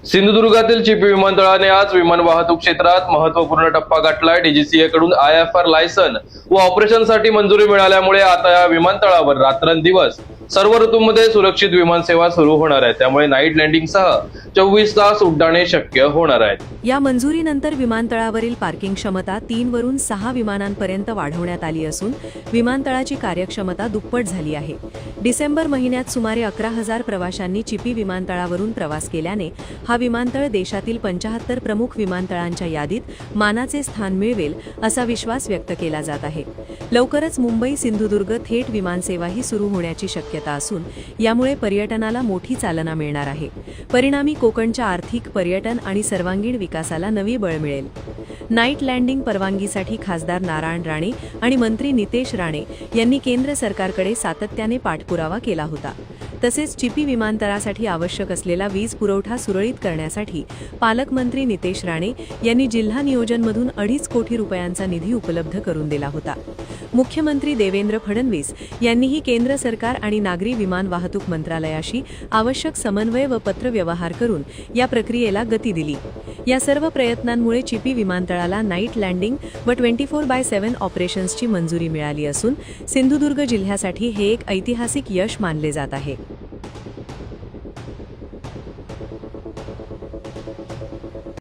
सिंधुदुर्गातील चिपी विमानतळाने आज विमान वाहतूक क्षेत्रात महत्त्वपूर्ण टप्पा गाठलाय। डीजीसीए कडून IFR लायसन व ऑपरेशनसाठी मंजुरी मिळाल्यामुळे आता या विमानतळावर रात्रंदिवस सर्व ऋतूंमध्ये सुरक्षित विमान सेवा सुरू होणार आहे। त्यामुळे नाईट लँडिंगसह 24 तास उड्डाणे शक्य होणार आहेत। या मंजुरीनंतर विमानतळावरील पार्किंग क्षमता 3 वरून 6 विमानांपर्यंत वाढवण्यात आली असून विमानतळाची कार्यक्षमता दुप्पट झाली आहे। डिसेंबर महिन्यात सुमारे 11,000 प्रवाशांनी चिपी विमानतळावरून प्रवास केल्याने हा विमानतळ देशातील 75 प्रमुख विमानतळांच्या यादीत मानाचे स्थान मिळवेल असा विश्वास व्यक्त केला जात आहे। लवकरच मुंबई सिंधुदुर्ग थेट विमानसेवाही सुरू होण्याची शक्यता असून यामुळे पर्यटनाला मोठी चालना मिळणार आहे। परिणामी कोकणच्या आर्थिक, पर्यटन आणि सर्वांगीण विकासाला नवी बळ मिळेल। नाईट लँडिंग परवानगीसाठी खासदार नारायण राणे आणि मंत्री नितेश राणे यांनी केंद्र सरकारकडे सातत्याने पाठपुरावा केला होता। तसेच चिपी विमानतळासाठी आवश्यक असलेला वीज पुरवठा सुरळीत करण्यासाठी पालकमंत्री नितेश राणे यांनी जिल्हा नियोजनमधून 2.5 कोटी रुपयांचा निधी उपलब्ध करून दिला होता। मुख्यमंत्री देवेंद्र फडणवीस यांनीही केंद्र सरकार आणि नागरी विमान वाहतूक मंत्रालयाशी आवश्यक समन्वय व पत्रव्यवहार करून या प्रक्रियेला गती दिली। या सर्व प्रयत्नांमुळे चिपी विमानतळाला नाईट लँडिंग व 24/7 ऑपरेशन्सची मंजुरी मिळाली असून सिंधुदुर्ग जिल्ह्यासाठी हे एक ऐतिहासिक यश मानले जात आहे।